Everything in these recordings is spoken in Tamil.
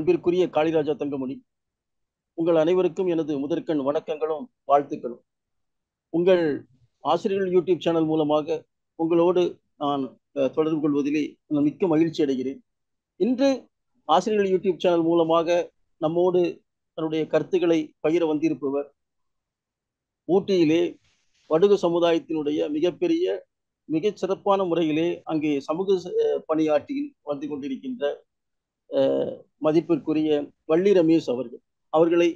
அன்பிற்குரிய காளிராஜா தங்கமணி, உங்கள் அனைவருக்கும் எனது முதற்கண் வணக்கங்களும் வாழ்த்துக்களும். உங்கள் ஆசிரியர்கள் யூடியூப் சேனல் மூலமாக உங்களோடு நான் தொடர்பு கொள்வதிலே நான் மிக்க மகிழ்ச்சி அடைகிறேன். இன்று ஆசிரியர்கள் யூடியூப் சேனல் மூலமாக நம்மோடு தன்னுடைய கருத்துக்களை பகிர வந்திருப்பவர் ஊட்டியிலே வடுகு சமுதாயத்தினுடைய மிகச் சிறப்பான முறையிலே அங்கே சமூக பணியாற்றியில் வந்து கொண்டிருக்கின்ற மதிப்பிற்குரிய வள்ளி ரமேஷ் அவர்களை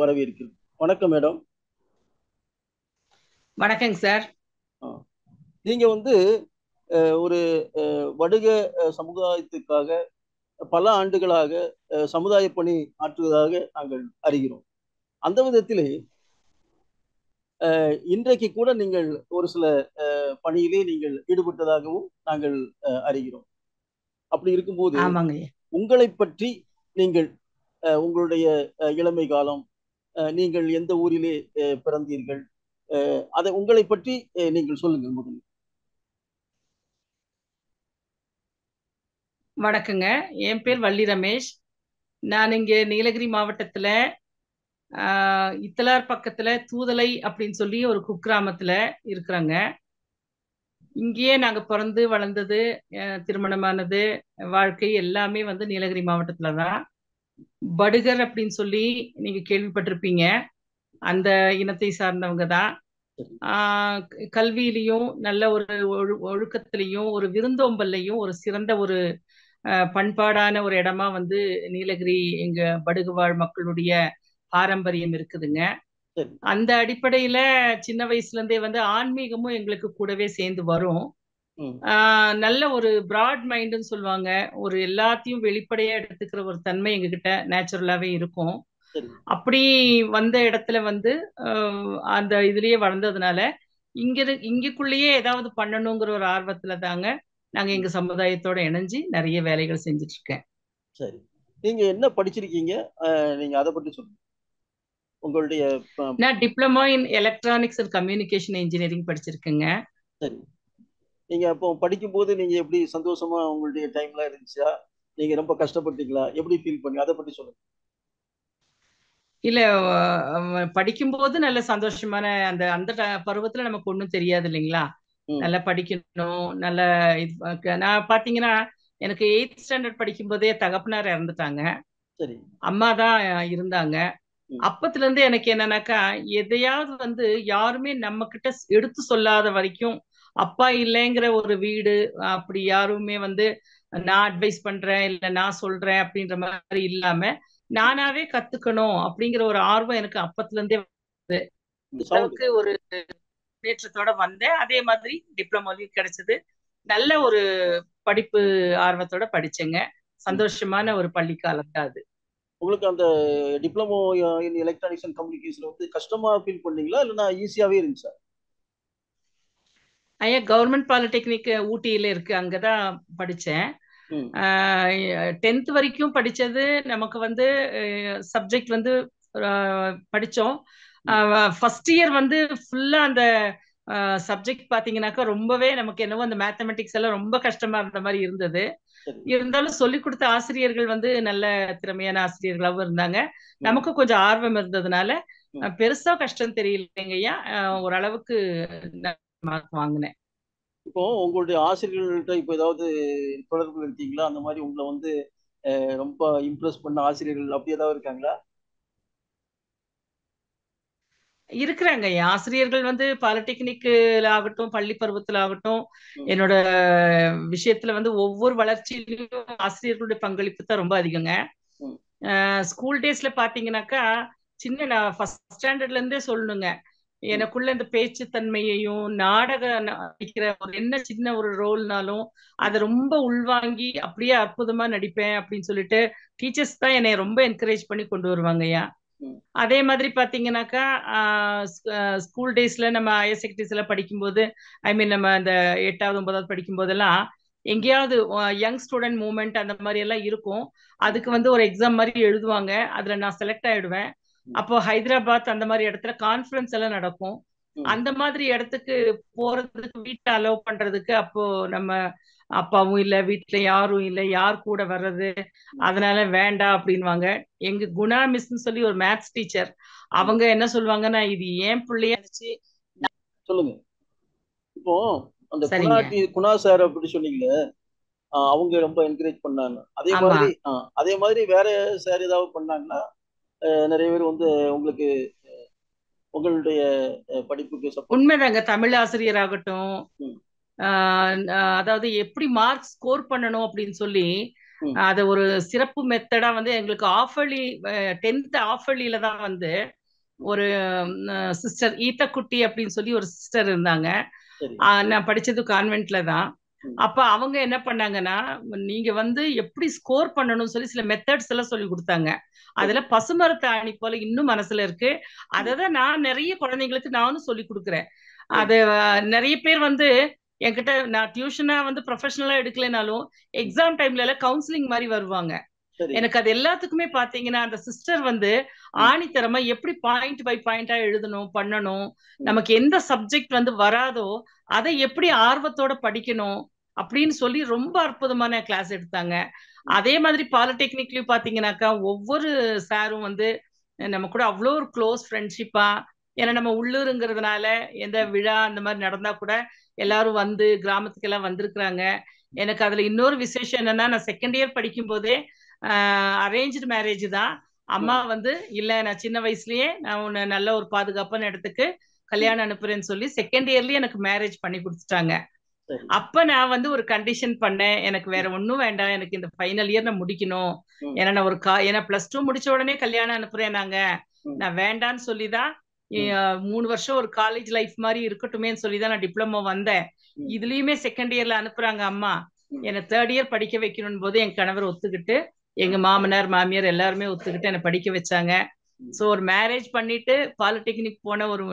வரவேற்கிறேன். வணக்கம் மேடம். வணக்கங்க சார். நீங்க ஒரு வடுக சமுதாயத்துக்காக பல ஆண்டுகளாக சமுதாய பணி ஆற்றுவதாக நாங்கள் அறிகிறோம். அந்த விதத்திலே இன்றைக்கு கூட நீங்கள் ஒரு சில பணியிலே நீங்கள் ஈடுபட்டதாகவும் நாங்கள் அறிகிறோம். அப்படி இருக்கும்போது உங்களை பற்றி நீங்கள் உங்களுடைய இளமை காலம், நீங்கள் எந்த ஊரிலே பிறந்தீர்கள், அதை உங்களை பற்றி நீங்கள் சொல்லுங்கள் முதலில். வணக்கங்க, என் பேர் வள்ளி ரமேஷ். நான் இங்க நீலகிரி மாவட்டத்துல இத்தலார் பக்கத்துல தூதலை அப்படின்னு சொல்லி ஒரு குக்கிராமத்துல இருக்கிறாங்க. இங்கேயே நாங்க பிறந்து வளர்ந்தது, திருமணமானது, வாழ்க்கை எல்லாமே நீலகிரி மாவட்டத்துலதான். படுகர் அப்படின்னு சொல்லி நீங்க கேள்விப்பட்டிருப்பீங்க. அந்த இனத்தை சார்ந்தவங்க தான். கல்வியிலையும் நல்ல ஒரு ஒழுக்கத்திலையும் ஒரு விருந்தோம்பல்லையும் ஒரு சிறந்த ஒரு பண்பாடான ஒரு இடமா நீலகிரி எங்க படுகுவாழ் மக்களுடைய பாரம்பரியம் இருக்குதுங்க. அந்த அடிப்படையில சின்ன வயசுல இருந்தே ஆன்மீகமும் எங்களுக்கு கூடவே சேர்ந்து வரும். நல்ல ஒரு பிராட் மைண்டுன்னு சொல்லுவாங்க, ஒரு எல்லாத்தையும் வெளிப்படையா எடுத்துக்கிற ஒரு தன்மை எங்ககிட்ட நேச்சுரலாவே இருக்கும். அப்படி வந்த இடத்துல அந்த இதுலயே வளர்ந்ததுனால இங்கக்குள்ளேயே ஏதாவது பண்ணணுங்கிற ஒரு ஆர்வத்துல தாங்க நாங்க எங்க சமுதாயத்தோட இணைஞ்சு நிறைய வேலைகள் செஞ்சுட்டு இருக்கேன். சரி, நீங்க என்ன படிச்சிருக்கீங்க? நீங்க அதை பற்றி சொல்லுங்க. உங்களுடைய நான் diploma in electronics and communication engineering படிச்சிருக்கேங்க. சரி, நீங்க அப்போ படிக்கும் போது நீங்க எப்படி சந்தோஷமா உங்களுடைய டைம்ல இருந்துச்சா, நீங்க ரொம்ப கஷ்டப்பட்டீங்களா, எப்படி ஃபீல் பண்ணி அதை பற்றி சொல்லுங்க. இல்ல, படிக்கும்போது நல்ல சந்தோஷமான அந்த அந்த பருவத்துல நமக்கு ஒண்ணும் தெரியாது இல்லைங்களா. நல்லா படிக்கணும், நல்ல நான் பாத்தீங்கன்னா எனக்கு 8th ஸ்டாண்டர்ட் படிக்கும் போதே தகப்பனார் இறந்துட்டாங்க. அம்மா தான் இருந்தாங்க. அப்பத்துல இருந்து எனக்கு என்னன்னாக்கா, எதையாவது யாருமே நம்ம கிட்ட எடுத்து சொல்லாத வரைக்கும், அப்பா இல்லைங்கிற ஒரு வீடு அப்படி யாருமே நான் அட்வைஸ் பண்றேன் இல்ல நான் சொல்றேன் அப்படின்ற மாதிரி இல்லாம நானாவே கத்துக்கணும் அப்படிங்கிற ஒரு ஆர்வம் எனக்கு அப்பத்துல இருந்தே அளவுக்கு ஒரு முன்னேற்றத்தோட வந்தேன். அதே மாதிரி டிப்ளமோலையும் கிடைச்சது. நல்ல ஒரு படிப்பு ஆர்வத்தோட படிச்சேங்க. சந்தோஷமான ஒரு பள்ளி காலம் தான் அது. உங்களுக்கு அந்த diploma in electronics and communication கஷ்டமா ஃபீல் பண்ணீங்களா இல்லைன்னா ஈஸியாவே இருந்துச்சா? ஐயா, கவர்மெண்ட் பாலிடெக்னிக் ஊட்டியில இருக்கு, அங்கதான் படிச்சேன். 10th வரைக்கும் படிச்சது. நமக்கு சப்ஜெக்ட் படிச்சோம். ஃபர்ஸ்ட் இயர் ஃபுல்லா அந்த சப்ஜெக்ட் பாத்தீங்கன்னாக்கா ரொம்பவே நமக்கு என்னவோ அந்த மேத்தமெட்டிக்ஸ் எல்லாம் ரொம்ப கஷ்டமா இருந்த மாதிரி இருந்தது. இருந்தாலும் சொல்லி கொடுத்த ஆசிரியர்கள் நல்ல திறமையான ஆசிரியர்களாகவும் இருந்தாங்க. நமக்கு கொஞ்சம் ஆர்வம் இருந்ததுனால பெருசா கஷ்டம் தெரியலைங்கய்யா. ஓரளவுக்கு மார்க் வாங்கினேன். இப்போ உங்களுடைய ஆசிரியர்கள்ட்ட இப்போ ஏதாவது தொடர்பு இருக்கீங்களா? அந்த மாதிரி உங்களை ரொம்ப இம்ப்ரெஸ் பண்ண ஆசிரியர்கள் அப்படி ஏதாவது இருக்காங்களா? இருக்கிறாங்க. ஆசிரியர்கள் பாலிடெக்னிக்ல ஆகட்டும், பள்ளி பருவத்துல ஆகட்டும், என்னோட விஷயத்துல ஒவ்வொரு வளர்ச்சியிலும் ஆசிரியர்களுடைய பங்களிப்பு தான் ரொம்ப அதிகங்க. ஸ்கூல் டேஸ்ல பாத்தீங்கன்னாக்கா நான் ஃபர்ஸ்ட் ஸ்டாண்டர்ட்ல இருந்தே சொல்லணுங்க, எனக்குள்ள இந்த பேச்சு தன்மையையும் நாடக நடிக்கிற ஒரு என்ன சின்ன ஒரு ரோல்னாலும் அதை ரொம்ப உள்வாங்கி அப்படியே அற்புதமா நடிப்பேன் அப்படின்னு சொல்லிட்டு டீச்சர்ஸ் தான் என்னை ரொம்ப என்கரேஜ் பண்ணி கொண்டு வருவாங்கய்யா. அதே மாதிரி பாத்தீங்கன்னாக்கா ஸ்கூல் டேஸ்ல நம்ம ஹையர் செகண்டரிஸ்ல படிக்கும்போது, நம்ம இந்த 8வது 9வது படிக்கும் போதெல்லாம் எங்கேயாவது யங் ஸ்டூடெண்ட் மூவ்மெண்ட் அந்த மாதிரி எல்லாம் இருக்கும். அதுக்கு ஒரு எக்ஸாம் மாதிரி எழுதுவாங்க, அதுல நான் செலக்ட் ஆயிடுவேன். அப்போ ஹைதராபாத் அந்த மாதிரி இடத்துல கான்ஃபரன்ஸ் எல்லாம் நடக்கும். அந்த மாதிரி இடத்துக்கு போறதுக்கு வீட்டை அலோவ் பண்றதுக்கு அப்போ நம்ம அப்பாவும் இல்ல, வீட்டுல யாரும் இல்ல, யார் கூட வர்றது, அதனால வேண்டாம் அப்படின்வாங்க. எங்க குணா மிஸ்ன்னு சொல்லி ஒரு மேத்ஸ் டீச்சர், அவங்க என்ன சொல்லுவாங்கன்னா, இது ஏன் பிள்ளையா இருந்துச்சு. சொல்லுங்க. இப்போ அந்த சரிங்க. குணா சார் அப்படி சொன்னீங்களே, அவங்க ரொம்ப என்கரேஜ் பண்ணாங்க. ஆமா. அதே மாதிரி வேற சார் ஏதாவது பண்ணாங்கன்னா நிறைய பேர் வந்து உங்களுக்கு உங்களுடைய படிப்புக்கு சப்போர்ட். உண்மைதாங்க. தமிழ் ஆசிரியராகட்டும், ம், அதாவது எப்படி மார்க் ஸ்கோர் பண்ணணும் அப்படின்னு சொல்லி ம், அத ஒரு சிறப்பு மெத்தடா வந்து எங்களுக்கு ஆஃபர்லி 10th ஆஃபர்லில தான் வந்து ம். ஒரு சிஸ்டர் ஈத்தக்குட்டி அப்படின்னு சொல்லி ஒரு சிஸ்டர் இருந்தாங்க. சரி. நான் படிச்சது கான்வென்ட்ல தான். ம், அப்ப அவங்க என்ன பண்ணாங்கன்னா, நீங்க வந்து எப்படி ஸ்கோர் பண்ணணும்னு சொல்லி சில மெத்தட்ஸ் எல்லாம் சொல்லி கொடுத்தாங்க. சரி. அதுல பசுமரத்து ஆணி போல இன்னும் மனசுல இருக்கு. ம், அததான் நான் நிறைய குழந்தைங்களுக்கு நானும் சொல்லி கொடுக்குறேன். சரி. அது நிறைய பேர் வந்து என்கிட்ட நான் டியூஷனா வந்து ப்ரொஃபஷனலா எடுக்கலைனாலும் ம், எக்ஸாம் டைம்ல எல்லாம் கவுன்சிலிங் மாதிரி வருவாங்க. சரி. எனக்கு அது எல்லாத்துக்குமே பாத்தீங்கன்னா அந்த சிஸ்டர் வந்து ம், ஆணித்தரமா எப்படி பாயிண்ட் பை பாயிண்டா எழுதணும் பண்ணணும், ம், நமக்கு எந்த சப்ஜெக்ட் வந்து வராதோ அதை எப்படி ஆர்வத்தோட படிக்கணும் அப்படின்னு சொல்லி ரொம்ப அற்புதமான கிளாஸ் எடுத்தாங்க. ம், அதே மாதிரி பாலிடெக்னிக்லயும் பாத்தீங்கன்னாக்கா ஒவ்வொரு சாரும் வந்து நம்ம கூட அவ்வளோ ஒரு க்ளோஸ் ஃப்ரெண்ட்ஷிப்பா, ஏன்னா நம்ம உள்ளூருங்கிறதுனால எந்த விழா அந்த மாதிரி நடந்தா கூட எல்லாரும் வந்து கிராமத்துக்கு எல்லாம் வந்திருக்கிறாங்க. எனக்கு அதுல இன்னொரு விசேஷம் என்னன்னா, நான் செகண்ட் இயர் படிக்கும் போதே அரேஞ்சு மேரேஜ் தான். அம்மா ம், வந்து இல்ல நான் சின்ன வயசுலயே நான் உன்னை நல்ல ஒரு பாதுகாப்பான இடத்துக்கு ம், கல்யாணம் அனுப்புறேன்னு சொல்லி செகண்ட் இயர்லயே எனக்கு மேரேஜ் பண்ணி கொடுத்துட்டாங்க. சரி. அப்ப நான் வந்து ஒரு கண்டிஷன் பண்ணேன், எனக்கு வேற ம், ஒண்ணும் வேண்டாம், எனக்கு இந்த ஃபைனல் இயர் நான் முடிக்கணும். ம், ஏன்னா நான் ஏன்னா பிளஸ் டூ முடிச்ச உடனே கல்யாணம் அனுப்புறேன் நாங்க, ம், நான் வேண்டான்னு சொல்லிதான் ம், 3 வருஷம் ஒரு காலேஜ் லைஃப் மாதிரி இருக்கட்டுமேன்னு சொல்லிதான் நான் டிப்ளமோ வந்தேன். ம், இதுலயுமே செகண்ட் இயர்ல அனுப்புறாங்க அம்மா. ம், என்னை தேர்ட் இயர் படிக்க வைக்கணும் போது என் கணவர் ஒத்துக்கிட்டு, எங்க ம், மாமனார் மாமியார் எல்லாருமே ஒத்துக்கிட்டு என்னை படிக்க வச்சாங்க. ம், ஸோ ஒரு மேரேஜ் பண்ணிட்டு பாலிடெக்னிக் போன ஒரு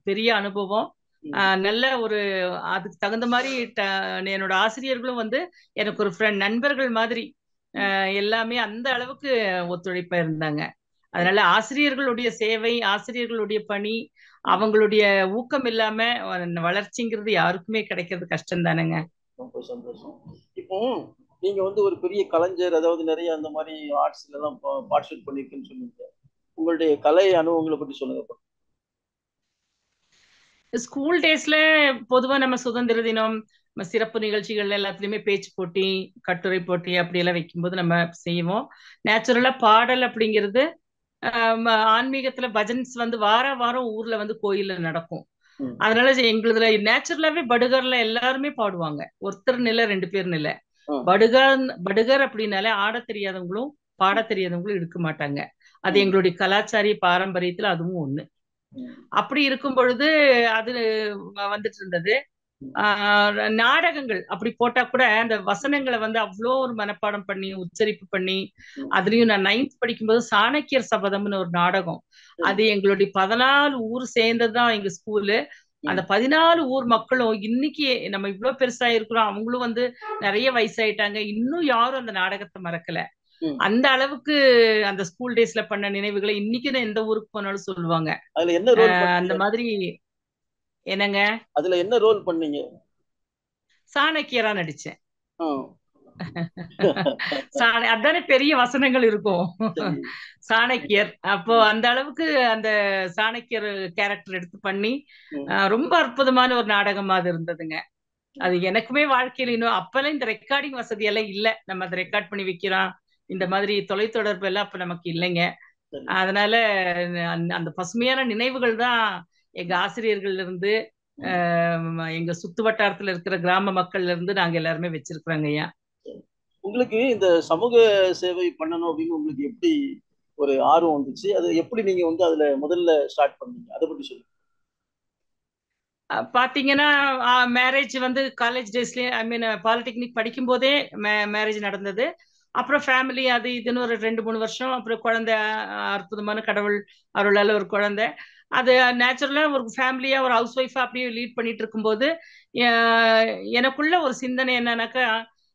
பெரிய அனுபவம். ம், நல்ல ஒரு அதுக்கு தகுந்த மாதிரி என்னோட ஆசிரியர்களும் வந்து எனக்கு ஒரு ஃப்ரெண்ட் நண்பர்கள் மாதிரி ம், எல்லாமே அந்த அளவுக்கு ஒத்துழைப்பா இருந்தாங்க. சரி. அதனால ஆசிரியர்களுடைய சேவை, ஆசிரியர்களுடைய பணி, ம், அவங்களுடைய ஊக்கம் இல்லாம வளர்ச்சிங்கிறது யாருக்குமே கிடைக்கிறது கஷ்டம் தானேங்க. ரொம்ப சந்தோஷம். இப்போ நீங்க வந்து ஒரு பெரிய கலைஞர், அதாவது நிறைய அந்த மாதிரி ஆர்ட்ஸ்ல எல்லாம் பார்ட்டிசிபேட் பண்ணிருக்குன்னு சொன்னீங்க. உங்களுடைய கலை அனுபவங்களை பற்றி சொல்லுங்க அப்ப. ஸ்கூல் டேஸ்ல பொதுவா நம்ம சுதந்திர தினம், சிறப்பு நிகழ்ச்சிகள் எல்லாத்துலயுமே பேச்சு போட்டி, கட்டுரை போட்டி அப்படி எல்லாம் வைக்கும்போது நம்ம செய்வோம். நேச்சுரலா பாடல் அப்படிங்கிறது ஆன்மீகத்துல பஜன்ஸ் வந்து வார வாரம் ஊர்ல வந்து கோயில்ல நடக்கும். ம், அதனால எங்களுதுல நேச்சுரலாவே படுகர்ல எல்லாருமே பாடுவாங்க. ஒருத்தர் நில 2 பேர் நில. ம், படுகர் அப்படின்னாலே ஆடத் தெரியாதவங்களும் பாடத் தெரியாதவங்களும் இருக்க மாட்டாங்க. அது ம், எங்களுடைய கலாச்சாரிய பாரம்பரியத்துல அதுவும் ஒண்ணு. ம், அப்படி இருக்கும் பொழுது அது வந்துட்டு இருந்தது. ம், நாடகங்கள் அப்படி போட்டா கூட அந்த வசனங்களை வந்து அவ்வளோ ஒரு மனப்பாடம் பண்ணி உச்சரிப்பு பண்ணி, ம், அதுலயும் நான் 9th படிக்கும்போது சாணக்கியர் சபதம்னு ஒரு நாடகம். சரி. அது எங்களுடைய 14 ஊர் சேர்ந்ததுதான் எங்க ஸ்கூலு. அந்த ம், 14 ஊர் மக்களும் இன்னைக்கு நம்ம இவ்வளவு பெருசா இருக்கிறோம், அவங்களும் வந்து நிறைய வயசாயிட்டாங்க, இன்னும் யாரும் அந்த நாடகத்தை மறக்கல. ம். அந்த அளவுக்கு அந்த ஸ்கூல் டேஸ்ல பண்ண நினைவுகளை இன்னைக்கு நான் எந்த ஊருக்கு போனாலும் சொல்லுவாங்க. அதுல என்ன ரோல் அந்த பண்ணீங்க? மாதிரி. என்னங்க? அதுல என்ன ரோல் பண்ணீங்க? சாணக்கியரா நடிச்சேன். ஆ. அதானே பெரிய வசனங்கள் இருக்கும். சரி. சாணக்கியர். அப்போ ம், அந்த அளவுக்கு அந்த சாணக்கியர் கேரக்டர் எடுத்து பண்ணி ம், ரொம்ப அற்புதமான ஒரு நாடகமா அது இருந்ததுங்க. ம், அது எனக்குமே வாழ்க்கையில இன்னும் அப்பெல்லாம் இந்த ரெக்கார்டிங் வசதி எல்லாம் இல்ல. நம்ம அதை ரெக்கார்ட் பண்ணி வைக்கிறோம். இந்த ம், மாதிரி தொலைத்தொடர்பு எல்லாம் அப்ப நமக்கு இல்லைங்க. சரி. அதனால அந்த பசுமையான நினைவுகள் தான் எங்க ஆசிரியர்கள்ல இருந்து ம், எங்க சுத்து வட்டாரத்துல இருக்கிற கிராம மக்கள்ல இருந்து நாங்க எல்லாருமே வச்சிருக்கிறோங்க ஐயா. சரி. உங்களுக்கு இந்த சமூக சேவை பண்ணணும் அப்படின்னு உங்களுக்கு எப்படி ஒரு ஆர்வம் வந்துச்சு? அது எப்படி நீங்க வந்து அதுல முதல்ல ஸ்டார்ட் பண்ணீங்க? அதை பத்தி சொல்லுங்க. பாத்தீங்கன்னா மேரேஜ் வந்து காலேஜ் டேஸ்லயே ஐ மீன் பாலிடெக்னிக் படிக்கும் போதே மேரேஜ் நடந்தது. அப்புறம் ஃபேமிலி அது இதுன்னு ஒரு 2 3 வருஷம், அப்புறம் குழந்தை, அற்புதமான கடவுள் அருளால ஒரு குழந்தை. அது நேச்சுரலா ஒரு ஃபேமிலியா ஒரு ஹவுஸ் ஒய்ஃபா அப்படியே லீட் பண்ணிட்டு இருக்கும்போது எனக்குள்ள ஒரு சிந்தனை என்னன்னாக்கா,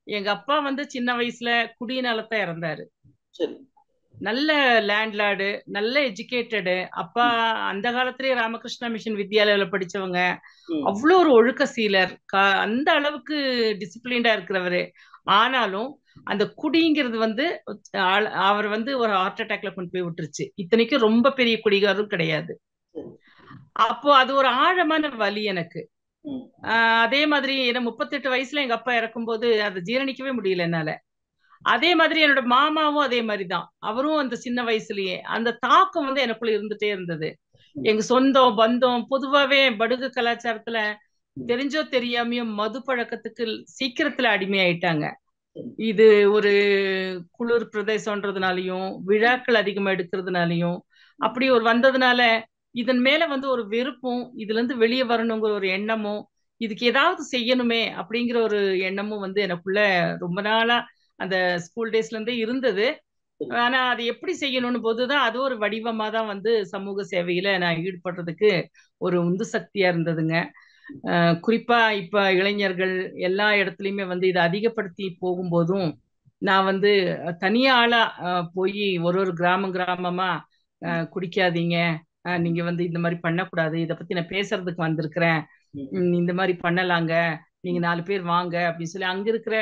எங்க அப்பா வந்து சின்ன வயசுல குடியினால தான் இறந்தாரு. சரி. நல்ல லேண்ட்லார்டு, நல்ல எஜுகேட்டடு. அப்பா அந்த காலத்திலேயே ராமகிருஷ்ணா மிஷன் வித்யாலயால படிச்சவங்க. அவ்வளோ ஒரு ஒழுக்க சீலர். அந்த அளவுக்கு டிசிப்ளின்டா இருக்கிறவரு. ஆனாலும் அந்த குடிங்கிறது வந்து அவர் வந்து ஒரு ஹார்ட் அட்டாக்ல கொண்டு போய் விட்டுருச்சு. இத்தனைக்கும் ரொம்ப பெரிய குடிகாரும் கிடையாது. அப்போ அது ஒரு ஆழமான வலி எனக்கு. அதே மாதிரி என்ன 38 வயசுல எங்க அப்பா இறக்கும்போது அதை ஜீரணிக்கவே முடியல என்னால. அதே மாதிரி என்னோட மாமாவும் அதே மாதிரிதான். அவரும் அந்த சின்ன வயசுலயே அந்த தாக்கம் வந்து எனக்குள்ள இருந்துட்டே இருந்தது. எங்க சொந்தம் பந்தம் பொதுவாவே படுகு கலாச்சாரத்துல தெரிஞ்சோ தெரியாமையோ மது பழக்கத்துக்கு சீக்கிரத்துல அடிமையாயிட்டாங்க. இது ஒரு குளிர் பிரதேசம்ன்றதுனாலயும் விழாக்கள் அதிகமா எடுக்கிறதுனாலயும் அப்படி ஒரு வந்ததுனால இதன் மேல வந்து ஒரு வெறுப்பும், இதுல இருந்து வெளியே வரணுங்கிற ஒரு எண்ணமும், இதுக்கு ஏதாவது செய்யணுமே அப்படிங்கிற ஒரு எண்ணமும் வந்து எனக்குள்ள ரொம்ப நாளா அந்த ஸ்கூல் டேஸ்ல இருந்தே இருந்தது. ஆனா அது எப்படி செய்யணும்னு போதுதான் அது ஒரு வடிவமா தான் வந்து சமூக சேவையில நான் ஈடுபடுறதுக்கு ஒரு உந்து சக்தியா இருந்ததுங்க. குறிப்பா இப்ப இளைஞர்கள் எல்லா இடத்துலயுமே வந்து இதை அதிகப்படுத்தி போகும்போதும் நான் வந்து தனியா ஆளா போய் ஒரு ஒரு கிராமமா குடிக்காதீங்க, நீங்க வந்து இந்த மாதிரி பண்ணக்கூடாது, இதை பத்தி நான் பேசுறதுக்கு வந்திருக்கிறேன், இந்த மாதிரி பண்ணலாங்க, நீங்க 4 பேர் வாங்க அப்படின்னு சொல்லி அங்க இருக்கிற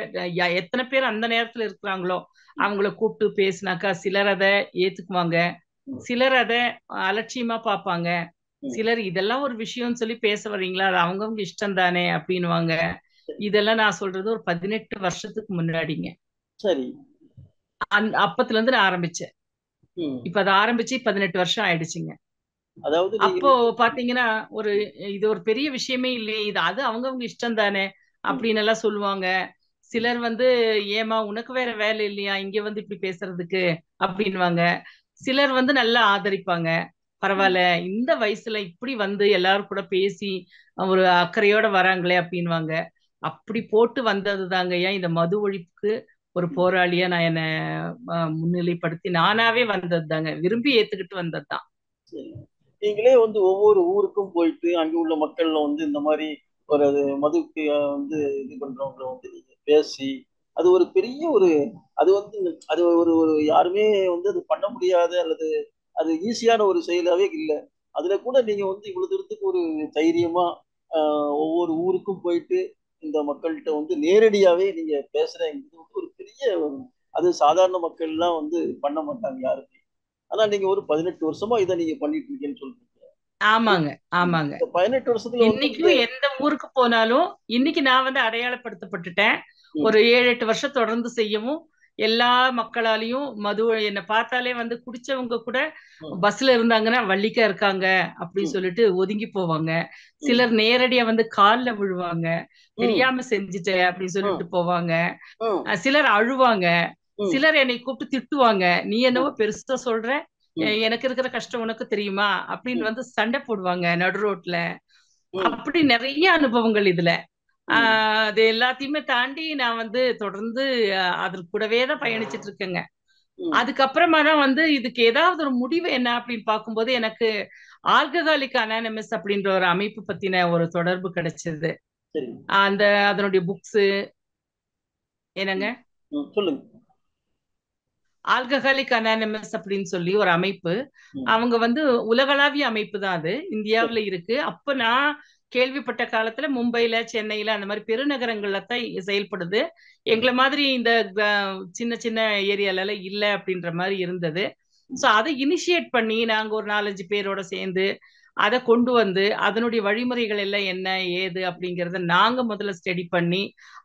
எத்தனை பேர் அந்த நேரத்துல இருக்கிறாங்களோ அவங்கள கூப்பிட்டு பேசினாக்கா சிலர் அதை ஏத்துக்குவாங்க, சிலர் அதை அலட்சியமா பார்ப்பாங்க, சிலர் இதெல்லாம் ஒரு விஷயம்னு சொல்லி பேச வர்றீங்களா, அது அவங்கவுங்க இஷ்டம் தானே அப்படின்னுவாங்க. இதெல்லாம் நான் சொல்றது ஒரு 18 வருஷத்துக்கு முன்னாடிங்க. சரி. அப்பத்துல இருந்து நான் ஆரம்பிச்சேன். இப்ப அதை ஆரம்பிச்சு 18 வருஷம் ஆயிடுச்சுங்க. அதாவது அப்போ பாத்தீங்கன்னா இது ஒரு பெரிய விஷயமே இல்லையே, இது அது அவங்கவுங்க இஷ்டம் தானே அப்படின்னு எல்லாம் சொல்லுவாங்க. சிலர் வந்து ஏமா உனக்கு வேற வேலை இல்லையா இங்க வந்து இப்படி பேசுறதுக்கு அப்படின்வாங்க. சிலர் வந்து நல்லா ஆதரிப்பாங்க, பரவாயில்ல இந்த வயசுல இப்படி வந்து எல்லாரும் கூட பேசி ஒரு அக்கறையோட வராங்களே அப்படின்வாங்க. அப்படி போட்டு வந்தது தாங்க ஏன் இந்த மது ஒழிப்புக்கு ஒரு போராளியா நான் என்ன முன்னிலைப்படுத்தி நானாவே வந்தது தாங்க, விரும்பி ஏத்துக்கிட்டு வந்ததுதான். நீங்களே வந்து ஒவ்வொரு ஊருக்கும் போயிட்டு அங்க உள்ள மக்கள்ல வந்து இந்த மாதிரி ஒரு மதுக்கு வந்து இது பண்றவங்களை வந்து நீங்க பேசி அது ஒரு பெரிய ஒரு அது வந்து அது ஒரு யாருமே வந்து அது பண்ண முடியாத அல்லது அது ஈஸியான ஒரு செயலாவே இல்லை. அதுல கூட நீங்க வந்து இவ்வளவு தூரத்துக்கு ஒரு தைரியமா ஒவ்வொரு ஊருக்கும் போயிட்டு இந்த மக்கள்கிட்ட வந்து நேரடியாவே நீங்க பேசுறீங்கிறது வந்து ஒரு பெரிய அது சாதாரண மக்கள்லாம் வந்து பண்ண மாட்டாங்க யாருமே. ஆனா நீங்க ஒரு 18 வருஷமா இதை நீங்க பண்ணிட்டு இருக்கீங்கன்னு சொல்றீங்க. ஆமாங்க ஆமாங்க. 18 வருஷத்துல வந்து இன்னைக்கும் எந்த ஊருக்கு போனாலும் இன்னைக்கு நான் வந்து அடையாளப்படுத்தப்பட்டுட்டேன். ஒரு 7-8 வருஷம் தொடர்ந்து செய்யவும் எல்லா மக்களாலையும் மது என்னை பார்த்தாலே வந்து குடிச்சவங்க கூட பஸ்ல இருந்தாங்கன்னா வள்ளிக்கா இருக்காங்க அப்படின்னு சொல்லிட்டு ஒதுங்கி போவாங்க. சிலர் நேரடியா வந்து கால்ல விழுவாங்க, தெரியாம செஞ்சுட்டேன் அப்படின்னு சொல்லிட்டு போவாங்க. சிலர் அழுவாங்க, சிலர் என்னை கூப்பிட்டு திட்டுவாங்க, நீ என்னவோ பெருசா சொல்ற, எனக்கு இருக்கிற கஷ்டம் உனக்கு தெரியுமா அப்படின்னு வந்து சண்டை போடுவாங்க நடு ரோட்ல. அப்படி நிறைய அனுபவங்கள் இதுல. அது எல்லாத்தையுமே தாண்டி நான் வந்து தொடர்ந்து அதற்கு கூடவே தான் பயணிச்சிட்டு இருக்கேங்க. அதுக்கப்புறமா தான் வந்து இதுக்கு ஏதாவது ஒரு முடிவு என்ன அப்படின்னு பார்க்கும்போது எனக்கு ஆல்கஹாலிக் அனானிமஸ் அப்படின்ற ஒரு அமைப்பு பத்தின ஒரு தொடர்பு கிடைச்சது. அதனுடைய புக்ஸ் என்னங்க சொல்லுங்க. ஆல்கஹாலிக் அனானிமஸ் அப்படின்னு சொல்லி ஒரு அமைப்பு, அவங்க வந்து உலகளாவிய அமைப்பு தான், அது இந்தியாவில இருக்கு. அப்ப நான் கேள்விப்பட்ட காலத்துல மும்பைல சென்னையில அந்த மாதிரி பெருநகரங்கள்ல தான் செயல்படுது. எங்களை மாதிரி இந்த சின்ன சின்ன ஏரியால இல்ல அப்படின்ற மாதிரி இருந்தது. சோ அதை இனிஷியேட் பண்ணி நாங்க ஒரு 4-5 பேரோட சேர்ந்து அதை கொண்டு வந்து அதனுடைய வழிமுறைகள் எல்லாம் என்ன ஏது அப்படிங்கறத நாங்க முதல்ல ஸ்டடி பண்ணி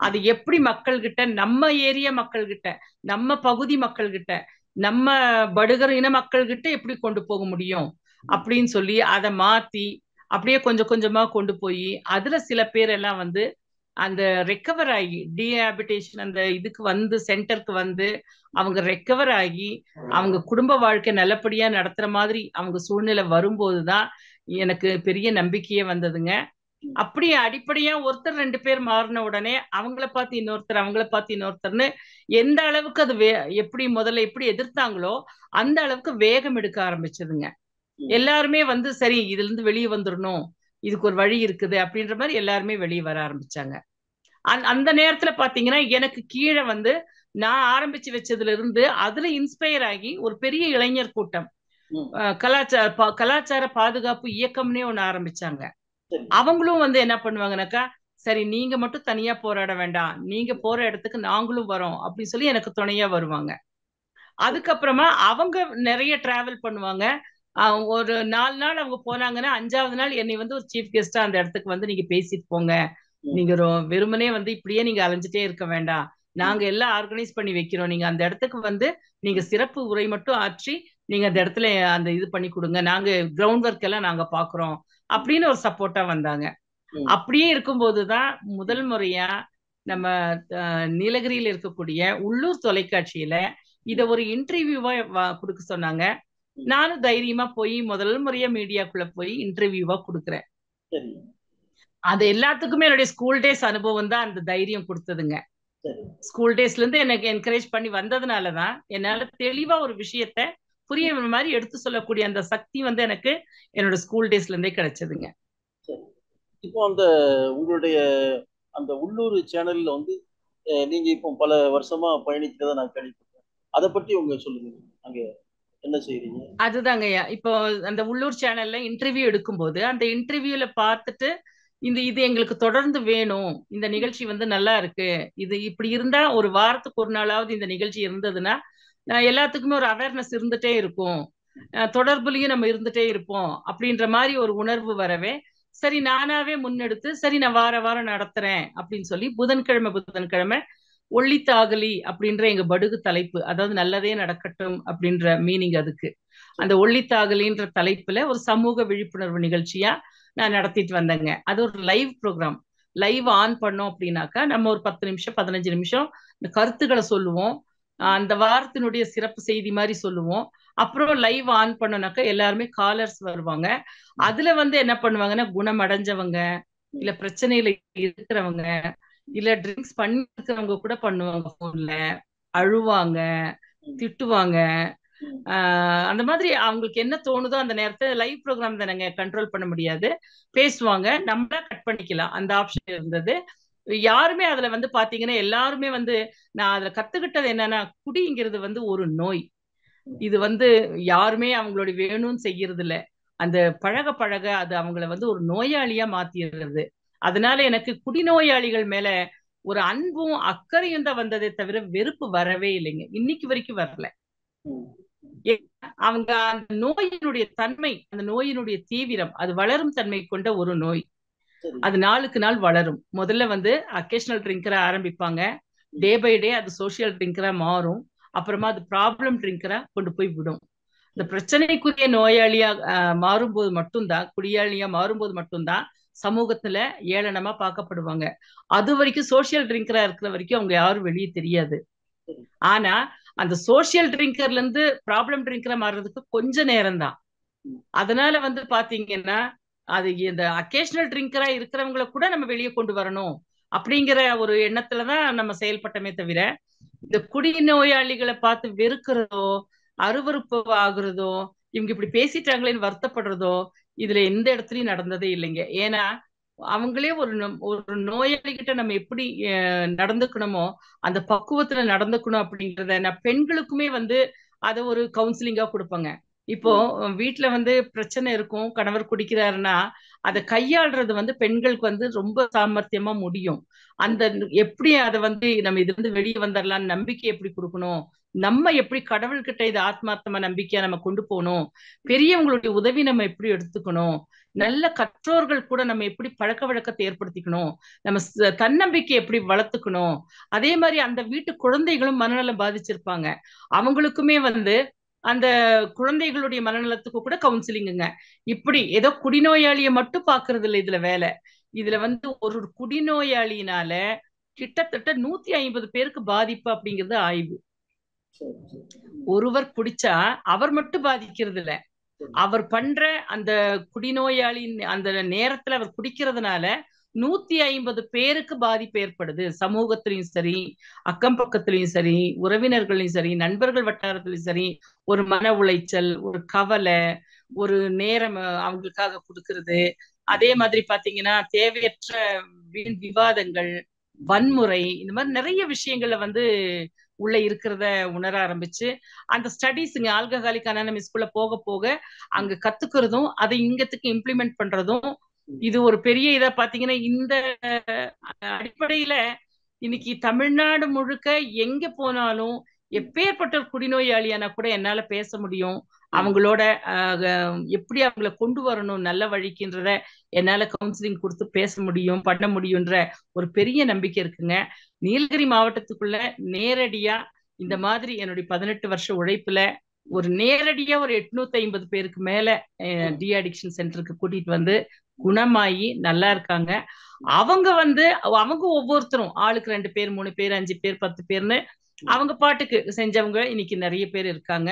அது எப்படி மக்கள்கிட்ட, நம்ம ஏரியா மக்கள்கிட்ட, நம்ம பகுதி மக்கள்கிட்ட, நம்ம படுகர் இன மக்கள்கிட்ட எப்படி கொண்டு போக முடியும் அப்படின்னு சொல்லி அதை மாத்தி அப்படியே கொஞ்சம் கொஞ்சமா கொண்டு போய் அதுல சில பேர் எல்லாம் வந்து அந்த ரெக்கவர் ஆகி டீஹாபிடேஷன் அந்த இதுக்கு வந்து சென்டருக்கு வந்து அவங்க ரெக்கவர் ஆகி அவங்க குடும்ப வாழ்க்கை நல்லபடியா நடத்துற மாதிரி அவங்க சூழ்நிலை வரும்போதுதான் எனக்கு பெரிய நம்பிக்கையே வந்ததுங்க. அப்படி அடிப்படையா ஒருத்தர் 2 பேர் மாறின உடனே அவங்கள பார்த்து இன்னொருத்தர், அவங்கள பார்த்து இன்னொருத்தர்னு எந்த அளவுக்கு அது எப்படி முதல்ல எப்படி எதிர்த்தாங்களோ அந்த அளவுக்கு வேகம் எடுக்க ஆரம்பிச்சதுங்க. எல்லாருமே வந்து சரி இதுல இருந்து வெளியே வந்துடணும், இதுக்கு ஒரு வழி இருக்குது அப்படின்ற மாதிரி எல்லாருமே வெளியே வர ஆரம்பிச்சாங்க. அந்த நேரத்துல பாத்தீங்கன்னா எனக்கு கீழே வந்து நான் ஆரம்பிச்சு வச்சதுல இருந்து அதுல இன்ஸ்பயர் ஆகி ஒரு பெரிய இளைஞர் கூட்டம் கலாச்சார பாதுகாப்பு இயக்கம்னே ஒண்ணு ஆரம்பிச்சாங்க. அவங்களும் வந்து என்ன பண்ணுவாங்கன்னாக்கா, சரி நீங்க மட்டும் தனியா போராட வேண்டாம், நீங்க போற இடத்துக்கு நாங்களும் வரோம் அப்படின்னு சொல்லி எனக்கு துணையா வருவாங்க. அதுக்கப்புறமா அவங்க நிறைய டிராவல் பண்ணுவாங்க. ஒரு 4 நாள் அவங்க போனாங்கன்னா 5வது நாள் என்னை வந்து ஒரு சீஃப் கெஸ்டா அந்த இடத்துக்கு வந்து நீங்க பேசிட்டு போங்க, நீங்க வெறுமனே வந்து இப்படியே நீங்க அலைஞ்சிட்டே இருக்க வேண்டாம், நாங்க எல்லாம் ஆர்கனைஸ் பண்ணி வைக்கிறோம், நீங்க அந்த இடத்துக்கு வந்து நீங்க சிறப்பு உரை மட்டும் ஆற்றி நீங்க அந்த இடத்துல அந்த இது பண்ணி கொடுங்க, நாங்க கிரவுண்ட் ஒர்க் எல்லாம் நாங்க பாக்குறோம் அப்படின்னு ஒரு சப்போர்ட்டா வந்தாங்க. அப்படியே இருக்கும்போதுதான் முதல் முறையா நம்ம நீலகிரியில் இருக்கக்கூடிய உள்ளூர் தொலைக்காட்சியில இத ஒரு இன்டர்வியூவா கொடுக்க சொன்னாங்க. நானும் தைரியமா போய் முதல் முறையா மீடியாக்குள்ள போய் இன்டர்வியூவா கொடுக்குறேன். அது எல்லாத்துக்குமே என்னுடைய ஸ்கூல் டேஸ் அனுபவம் தான் அந்த தைரியம் கொடுத்ததுங்க. ஸ்கூல் டேஸ்ல இருந்து எனக்கு என்கரேஜ் பண்ணி வந்ததுனாலதான் என்னால தெளிவா ஒரு விஷயத்த புரிய மாதிரி எடுத்து சொல்லக்கூடிய அந்த சக்தி வந்து எனக்கு என்னோட ஸ்கூல் டேஸ்ல இருந்தே கிடைச்சதுங்க. இப்போ அந்த உங்களுடைய அந்த உள்ளூர் சேனல்ல வந்து நீங்க இப்போ பல வருஷமா பயணிக்கிறதா நான் கேள்விப்பட்டேன். அதை பற்றி உங்க சொல்லுங்க, அங்க என்ன செய்றீங்க? அதுதாங்கய்யா, இப்போ அந்த உள்ளூர் சேனல்ல இன்டர்வியூ எடுக்கும்போது அந்த இன்டர்வியூல பார்த்துட்டு இது எங்களுக்கு தொடர்ந்து வேணும், இந்த நிகழ்ச்சி வந்து நல்லா இருக்கு, இது இப்படி இருந்தா ஒரு வாரத்துக்கு ஒரு நாளாவது இந்த நிகழ்ச்சி இருந்ததுன்னா எல்லாத்துக்குமே ஒரு அவேர்னஸ் இருந்துட்டே இருக்கும், தொடர்புலயும் நம்ம இருந்துட்டே இருப்போம் அப்படின்ற மாதிரி ஒரு உணர்வு வரவே சரி நானாவே முன்னெடுத்து சரி நான் வார வாரம் நடத்துறேன் அப்படின்னு சொல்லி புதன்கிழமை ஒள்ளித்தாகலி அப்படின்ற எங்க படுகு தலைப்பு, அதாவது நல்லதே நடக்கட்டும் அப்படின்ற மீனிங் அதுக்கு. அந்த ஒள்ளித்தாகலின்ற தலைப்புல ஒரு சமூக விழிப்புணர்வு நிகழ்ச்சியா நான் நடத்திட்டு வந்தேங்க. அது ஒரு லைவ் ப்ரோக்ராம். லைவ் ஆன் பண்ணோம் அப்படின்னாக்கா நம்ம ஒரு 10 நிமிஷம் 15 நிமிஷம் இந்த கருத்துக்களை சொல்லுவோம், அந்த வாரத்தினுடைய சிறப்பு செய்தி மாதிரி சொல்லுவோம். அப்புறம் லைவ் ஆன் பண்ணோம்னாக்கா எல்லாருமே காலர்ஸ் வருவாங்க. அதுல வந்து என்ன பண்ணுவாங்கன்னா குணம் அடைஞ்சவங்க, இல்ல பிரச்சனையில இருக்கிறவங்க, இல்ல ட்ரிங்க்ஸ் பண்ணி இருக்கிறவங்க கூட பண்ணுவாங்க, போன்ல அழுவாங்க, திட்டுவாங்க, அந்த மாதிரி அவங்களுக்கு என்ன தோணுதோ அந்த நேரத்தை லைவ் ப்ரோக்ராம் தானங்க, கண்ட்ரோல் பண்ண முடியாது, பேசுவாங்க, நம்மளா கட் பண்ணிக்கலாம், அந்த ஆப்ஷன் இருந்தது. யாருமே அதுல வந்து பாத்தீங்கன்னா எல்லாருமே வந்து நான் அதுல கத்துக்கிட்டது என்னன்னா, குடிங்கிறது வந்து ஒரு நோய். இது வந்து யாருமே அவங்களோட வேணும்னு செய்யறது இல்ல, அந்த பழக பழக அது அவங்கள வந்து ஒரு நோயாளியா மாத்திடுறது. அதனால எனக்கு குடிநோயாளிகள் மேல ஒரு அன்பும் அக்கறையும் தான் வந்ததே தவிர வெறுப்பு வரவே இல்லைங்க, இன்னைக்கு வரைக்கும் வரல. அவங்க அந்த நோயினுடைய தன்மை, அந்த நோயினுடைய தீவிரம், அது வளரும் தன்மை கொண்ட ஒரு நோய், அது நாளுக்கு நாள் வளரும். முதல்ல வந்து அக்கேஷனல் ட்ரிங்கரா ஆரம்பிப்பாங்க, டே பை டே அது சோசியல் ட்ரிங்கரா மாறும், அப்புறமா அது ப்ராப்ளம் ட்ரிங்கரா கொண்டு போய் விடும். இந்த பிரச்சனைக்குரிய நோயாளியா மாறும்போது மட்டும்தான், குடியாளியா மாறும்போது மட்டும்தான் சமூகத்துல ஏளனமா பார்க்கப்படுவாங்க. அது வரைக்கும் சோசியல் ட்ரிங்கரா இருக்கிற வரைக்கும் அவங்க யாரும் வெளியே தெரியாது. ஆனா அந்த சோசியல் ட்ரிங்கர்ல இருந்து ப்ராப்ளம் ட்ரிங்கரா மாறுறதுக்கு கொஞ்ச நேரம் தான். அதனால வந்து பாத்தீங்கன்னா அது இந்த அக்கேஷனல் ட்ரிங்கரா இருக்கிறவங்களை கூட நம்ம வெளியே கொண்டு வரணும் அப்படிங்கிற ஒரு எண்ணத்துலதான் நம்ம செயல்பட்டமே தவிர, இந்த குடிநோயாளிகளை பார்த்து வெறுக்கிறதோ அருவருப்பு ஆகுறதோ இவங்க இப்படி பேசிட்டாங்களேன்னு வருத்தப்படுறதோ இதுல எந்த இடத்துலயும் நடந்ததே இல்லைங்க. ஏன்னா அவங்களே ஒரு நோயாளி கிட்ட நம்ம எப்படி நடந்துக்கணுமோ அந்த பக்குவத்துல நடந்துக்கணும் அப்படிங்கிறத நான் பெண்களுக்குமே வந்து அதை ஒரு கவுன்சிலிங்கா கொடுப்பேங்க. இப்போ வீட்டுல வந்து பிரச்சனை இருக்கும், கணவர் குடிக்கிறாருன்னா அதை கையாளுறது வந்து பெண்களுக்கு வந்து ரொம்ப சாமர்த்தியமா முடியும். அந்த எப்படி அதை வந்து நம்ம இதுல இருந்து வெளியே வந்துடலாம்னு நம்பிக்கை எப்படி கொடுக்கணும், நம்ம எப்படி கடவுள்கிட்ட இது ஆத்மார்த்தமா நம்பிக்கையா நம்ம கொண்டு போகணும், பெரியவங்களுடைய உதவி நம்ம எப்படி எடுத்துக்கணும், நல்ல கற்றோர்கள் கூட நம்ம எப்படி பழக்க வழக்கத்தை ஏற்படுத்திக்கணும், நம்ம தன்னம்பிக்கை எப்படி வளர்த்துக்கணும், அதே மாதிரி அந்த வீட்டு குழந்தைகளும் மனநலம் பாதிச்சிருப்பாங்க, அவங்களுக்குமே வந்து அந்த குழந்தைகளுடைய மனநலத்துக்கு கூட கவுன்சிலிங்குங்க. இப்படி ஏதோ குடிநோயாளியை மட்டும் பாக்குறது இல்லை இதுல வேலை. இதுல வந்து ஒரு குடிநோயாளியினால கிட்டத்தட்ட 150 பேருக்கு பாதிப்பு அப்படிங்கிறது ஆய்வு. ஒருவர் குடிச்சா அவர் மட்டும் பாதிக்கிறது இல்ல, அவர் பண்ற அந்த குடிநோயாளியின் அந்த நேரத்துல அவர் குடிக்கிறதுனால 150 பேருக்கு பாதிப்பு ஏற்படுது. சமூகத்திலையும் சரி, அக்கம் பக்கத்திலையும் சரி, உறவினர்களையும் சரி, நண்பர்கள் வட்டாரத்திலையும் சரி, ஒரு மன உளைச்சல், ஒரு கவலை, ஒரு நேரம் அவங்களுக்காக கொடுக்கறது, அதே மாதிரி பாத்தீங்கன்னா தேவையற்ற வீண் விவாதங்கள், வன்முறை, இந்த மாதிரி நிறைய விஷயங்கள்ல வந்து உள்ள இருக்கிறத உணர ஆரம்பிச்சு அந்த ஸ்டடீஸ்ங்க ஆல்கஹாலிக் அனானிமஸ்குள்ள போக போக அங்க கத்துக்கிறதும் அதை இங்கத்துக்கு இம்ப்ளிமெண்ட் பண்றதும் இது ஒரு பெரிய இதா பாத்தீங்கன்னா இந்த அடிப்படையில இன்னைக்கு தமிழ்நாடு முழுக்க எங்க போனாலும் எப்பேற்பட்ட ஒரு குடிநோயாளியானா கூட என்னால பேச முடியும். அவங்களோட எப்படி அவங்கள கொண்டு வரணும் நல்ல வழிக்குன்றத என்னால கவுன்சிலிங் கொடுத்து பேச முடியும், பண்ண முடியும்ன்ற ஒரு பெரிய நம்பிக்கை இருக்குங்க. நீலகிரி மாவட்டத்துக்குள்ள நேரடியா இந்த மாதிரி என்னுடைய 18 வருஷ உழைப்புல ஒரு நேரடியா ஒரு 850 பேருக்கு மேல டி அடிக்ஷன் சென்டருக்கு கூட்டிட்டு வந்து குணமாயி நல்லா இருக்காங்க. அவங்க ஒவ்வொருத்தரும் ஆளுக்கு 2 பேர் 3 பேர் 5 பேர் 10 பேர்னு அவங்க பாட்டுக்கு செஞ்சவங்க இன்னைக்கு நிறைய பேர் இருக்காங்க.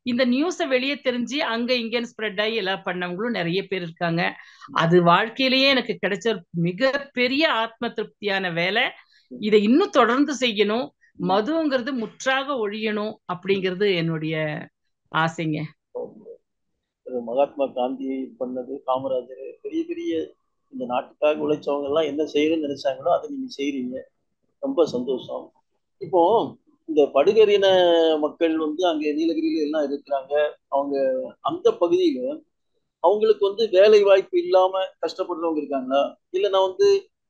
இந்த நியூஸை வெளியே தெரிஞ்சு அங்க இங்கன்னு ஸ்ப்ரெட் ஆகி எல்லாம் பண்ணவங்களும் நிறைய பேர் இருக்காங்க. அது வாழ்க்கையிலேயே எனக்கு கிடைச்ச மிகப்பெரிய ஆத்ம திருப்தியான வேலை. இதை இன்னும் தொடர்ந்து செய்யணும், மதுங்கிறது முற்றாக ஒழியணும் அப்படிங்கிறது என்னுடைய ஆசைங்க. மகாத்மா காந்தி பண்ணது, காமராஜர், பெரிய பெரிய இந்த நாட்டுக்காக உழைச்சவங்க எல்லாம் என்ன செய்யணும்னு நினைச்சாங்களோ அதை நீங்க செய்றீங்க. ரொம்ப சந்தோஷம். இப்போ இந்த படுகரின மக்கள் அங்க நீலகிரியில எல்லாம் இருக்கிறாங்க. அவங்க அந்த பகுதியில அவங்களுக்கு வேலை வாய்ப்பு இல்லாம கஷ்டப்படுறவங்க இருக்காங்களா? இல்லைன்னா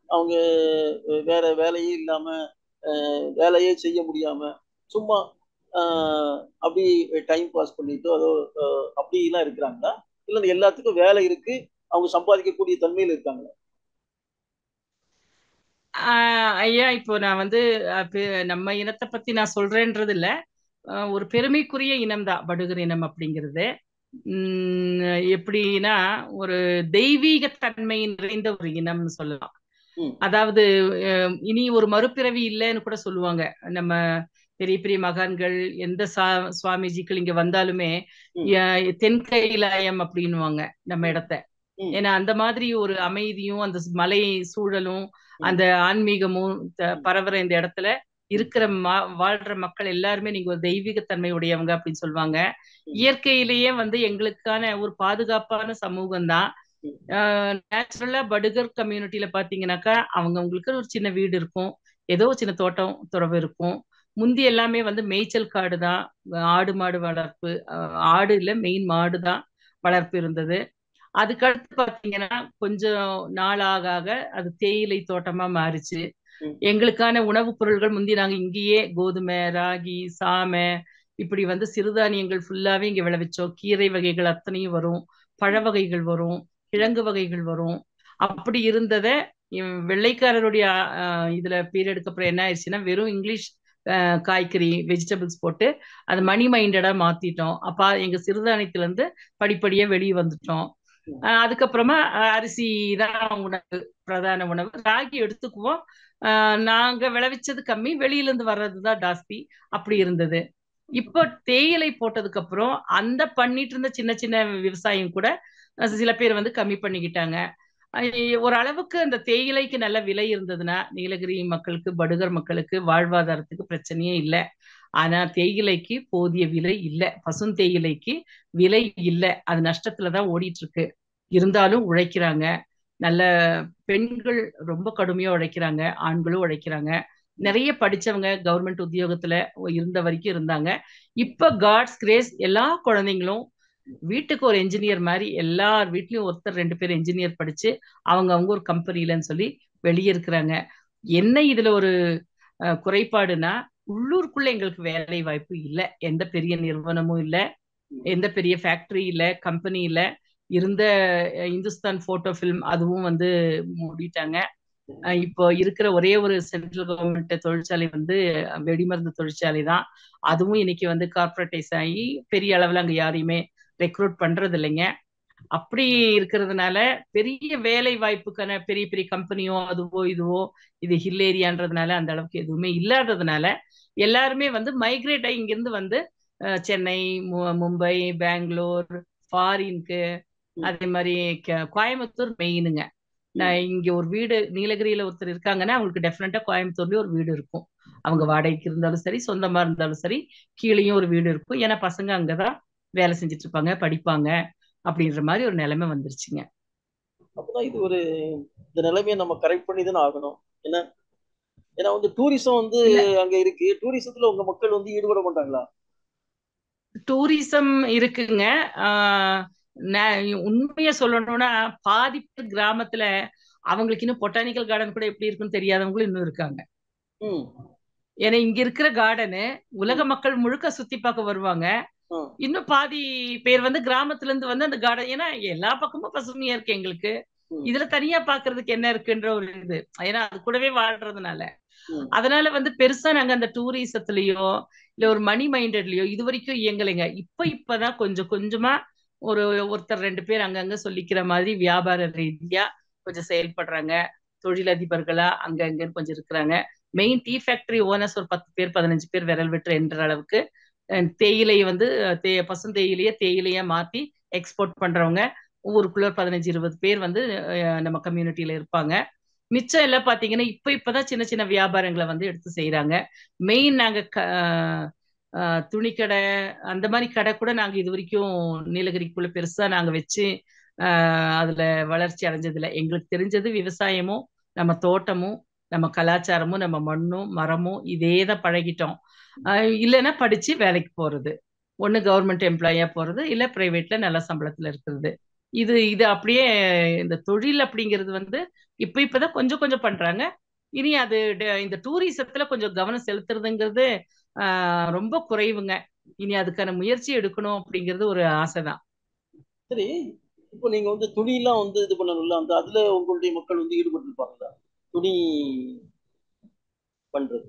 அவங்க வேற வேலையே இல்லாம வேலையே செய்ய முடியாம சும்மா அப்படி டைம் பாஸ் பண்ணிட்டோ அதோ அப்படிலாம் இருக்கிறாங்களா? இல்ல எல்லாத்துக்கும் வேலை இருக்கு, அவங்க சம்பாதிக்கக்கூடிய தன்மையில இருக்காங்களா? ஐயா, இப்போ நான் நம்ம இனத்தை பத்தி நான் சொல்றேன்றது இல்ல, ஒரு பெருமைக்குரிய இனம் தான் படுகர் இனம் அப்படிங்கிறது. எப்படின்னா ஒரு தெய்வீக தன்மை நிறைந்த ஒரு இனம்னு சொல்லலாம். அதாவது இனி ஒரு மறுபிறவி இல்லைன்னு கூட சொல்லுவாங்க. நம்ம பெரிய பெரிய மகான்கள் எந்த சுவாமிஜிக்கள் இங்க வந்தாலுமே தென்கைலாயம் அப்படின்னுவாங்க நம்ம இடத்த. ஏன்னா அந்த மாதிரி ஒரு அமைதியும் அந்த மலை சூழலும் அந்த ஆன்மீகமும் பரவுற இந்த இடத்துல இருக்கிற வாழ்ற மக்கள் எல்லாருமே நீங்க ஒரு தெய்வீகத்தன்மை உடையவங்க அப்படின்னு சொல்லுவாங்க. இயற்கையிலேயே எங்களுக்கான ஒரு பாதுகாப்பான சமூகம் தான். நேச்சுரலா படுகர் கம்யூனிட்டியில பாத்தீங்கன்னாக்கா அவங்களுக்கு ஒரு சின்ன வீடு இருக்கும், ஏதோ சின்ன தோட்டம் துறவு இருக்கும். முந்தி எல்லாமே மேய்ச்சல் காடு தான், ஆடு மாடு வளர்ப்பு, ஆடு இல்ல மெயின் மாடு தான் வளர்ப்பு இருந்தது. அதுக்கடுத்து பாத்தீங்கன்னா கொஞ்சம் நாள் ஆக ஆக அது தேயிலை தோட்டமா மாறிச்சு. எங்களுக்கான உணவுப் பொருள்கள் முந்தி நாங்க இங்கேயே கோதுமை, ராகி, சாமை இப்படி சிறுதானியங்கள் ஃபுல்லாவே இங்க விளைவிச்சோம். கீரை வகைகள் அத்தனையும் வரும், பழ வகைகள் வரும், கிழங்கு வகைகள் வரும். அப்படி இருந்தத வெள்ளைக்காரருடைய இதுல பீரியடுக்கு அப்புறம் என்ன ஆயிடுச்சுன்னா வெறும் இங்கிலீஷ் காய்கறி வெஜிடபிள்ஸ் போட்டு அது மணி மைண்டடா மாத்திட்டோம். அப்ப எங்க சிறுதானியத்துல இருந்து படிப்படியா வெளியே வந்துட்டோம். அதுக்கப்புறமா அரிசி தான் உணவு, பிரதான உணவு. ராகி எடுத்துக்குவோம், நாங்க விளைவிச்சது கம்மி, வெளியில இருந்து வர்றதுதான் ஜாஸ்தி. அப்படி இருந்தது. இப்போ தேயிலை போட்டதுக்கு அப்புறம் அந்த பண்ணிட்டு இருந்த சின்ன சின்ன விவசாயம் கூட சில பேர் கம்மி பண்ணிக்கிட்டாங்க. ஒரு அளவுக்கு அந்த தேயிலைக்கு நல்ல விலை இருந்ததுன்னா நீலகிரி மக்களுக்கு, படுகர் மக்களுக்கு வாழ்வாதாரத்துக்கு பிரச்சனையே இல்லை. ஆனா தேயிலைக்கு போதிய விலை இல்லை, பசும் தேயிலைக்கு விலை இல்லை, அது நஷ்டத்துலதான் ஓடிட்டு இருக்கு. இருந்தாலும் உழைக்கிறாங்க, நல்ல பெண்கள் ரொம்ப கடுமையா உழைக்கிறாங்க, ஆண்களும் உழைக்கிறாங்க. நிறைய படிச்சவங்க கவர்மெண்ட் உத்தியோகத்துல இருந்த வரைக்கும் இருந்தாங்க. இப்ப காட்ஸ் கிரேஸ் எல்லா குழந்தைங்களும் வீட்டுக்கு ஒரு என்ஜினியர் மாதிரி எல்லார் வீட்லயும் ஒருத்தர் 2 பேர் என்ஜினியர் படிச்சு அவங்க ஒரு கம்பெனிலன்னு சொல்லி வெளியே இருக்கிறாங்க. என்ன இதுல ஒரு குறைபாடுனா உள்ளூருக்குள்ள எங்களுக்கு வேலை வாய்ப்பு இல்லை, எந்த பெரிய நிறுவனமும் இல்லை, எந்த பெரிய ஃபேக்டரி இல்லை, கம்பெனி இல்லை. இருந்த இந்துஸ்தான் போட்டோ பிலிம் அதுவும் மூடிட்டாங்க. இப்போ இருக்கிற ஒரே ஒரு சென்ட்ரல் கவர்மெண்ட் தொழிற்சாலை வெடிமருந்து தொழிற்சாலை தான். அதுவும் இன்னைக்கு கார்பரேட்டைஸ் ஆகி பெரிய அளவுல அங்க யாரையுமே ரெக்ரூட் பண்றது இல்லைங்க. அப்படி இருக்கிறதுனால பெரிய வேலை வாய்ப்புக்கான பெரிய பெரிய கம்பெனியோ அதுவோ இதுவோ இது ஹில் ஏரியான்றதுனால அந்த அளவுக்கு எதுவுமே இல்லாததுனால எல்லாருமே மைக்ரேட் ஆகி இங்கிருந்து சென்னை, மும்பை, பெங்களூர், ஃபாரின்க்கு, அதே மாதிரி கோயம்புத்தூர் மெயினுங்க. நான் இங்க ஒரு வீடு நீலகிரியில ஒருத்தர் இருக்காங்கன்னா அவங்களுக்கு டெஃபினட்டா கோயம்புத்தூர்லயும் ஒரு வீடு இருக்கும். அவங்க வாடகைக்கு இருந்தாலும் சரி, சொந்தமா இருந்தாலும் சரி, கீழேயும் ஒரு வீடு இருக்கும். ஏன்னா பசங்க அங்கதான் வேலை செஞ்சுட்டு இருப்பாங்க, படிப்பாங்க அப்படின்ற மாதிரி ஒரு நிலைமை வந்துருச்சுங்க. அப்பதான் இது இந்த நிலைமையை நம்ம கரெக்ட் பண்ணி தானே ஆகணும். ஏன்னா ஏன்னா வந்து டூரிசம் வந்து இல்ல அங்க இருக்கு. டூரிசத்துல உங்க மக்கள் வந்து ஈடுபட மாட்டாங்களா? டூரிசம் இருக்குங்க. ஆஹ் உண்மையை சொல்லணும்னா பாதி பேர் கிராமத்துல அவங்களுக்கு இன்னும் பொட்டானிக்கல் கார்டன் கூட எப்படி இருக்குன்னு தெரியாதவங்களும் இன்னும் இருக்காங்க. ம். ஏன்னா இங்க இருக்கிற கார்டனு உலக ம். மக்கள் முழுக்க சுத்தி பார்க்க வருவாங்க. ம். இன்னும் பாதி பேர் வந்து கிராமத்துல இருந்து வந்து அந்த கார்டன், ஏன்னா எல்லா பக்கமும் பசுமையா இருக்கு எங்களுக்கு, ம். இதுல தனியா பாக்குறதுக்கு என்ன இருக்குன்ற ஒரு இது, ஏன்னா அது கூடவே வாழ்றதுனால. ம். அதனால வந்து பெருசா நாங்க அந்த டூரிசத்துலயோ இல்ல ஒரு மணி மைண்டட்லயோ இது வரைக்கும் இயங்கலைங்க. இப்பதான் கொஞ்சம் கொஞ்சமா ஒரு ஒருத்தர் ரெண்டு பேர் அங்கங்க சொல்லிக்கிற மாதிரி வியாபார ரீதியா கொஞ்சம் செயல்படுறாங்க. தொழிலதிபர்களா அங்க அங்கன்னு கொஞ்சம் இருக்கிறாங்க. மெயின் டீ ஃபேக்டரி ஓனர்ஸ் ஒரு 10 பேர் 15 பேர் விரல் விட்டு என்ற அளவுக்கு தேயிலை வந்து பசுந்தேயிலையே தேயிலையா மாத்தி எக்ஸ்போர்ட் பண்றவங்க ஊருக்குள்ள 15-20 பேர் வந்து நம்ம கம்யூனிட்டியில இருப்பாங்க. மிச்சம் எல்லாம் பாத்தீங்கன்னா இப்பதான் சின்ன சின்ன வியாபாரங்களை வந்து எடுத்து செய்யறாங்க. மெயின் நாங்க துணி கடை அந்த மாதிரி கடை கூட நாங்க இது வரைக்கும் நீலகிரிக்குள்ள பெருசா நாங்க வச்சு அதுல வளர்ச்சி அடைஞ்சது இல்லை. எங்களுக்கு தெரிஞ்சது விவசாயமும் நம்ம தோட்டமும் நம்ம கலாச்சாரமும் நம்ம மண்ணும் மரமும் இதேதான் பழகிட்டோம். இல்லைன்னா படிச்சு வேலைக்கு போறது, ஒண்ணு கவர்மெண்ட் எம்ப்ளாயா போறது, இல்ல பிரைவேட்ல நல்ல சம்பளத்துல இருக்கிறது. இது இது அப்படியே இந்த தொழில் அப்படிங்கிறது வந்து இப்பதான் கொஞ்சம் கொஞ்சம் பண்றாங்க. இனி அது இந்த டூரிசத்துல கொஞ்சம் கவனம் செலுத்துறதுங்கிறது ரொம்ப குறைவுங்க. இனி அதுக்கான முயற்சி எடுக்கணும் அப்படிங்கிறது ஒரு ஆசைதான். சரி. இப்போ நீங்க வந்து துணியெல்லாம் வந்து இது பண்ணணும்ல, அந்த அதுல உங்களுடைய மக்கள் வந்து ஈடுபட்டு இருப்பாங்களா? துணி பண்றது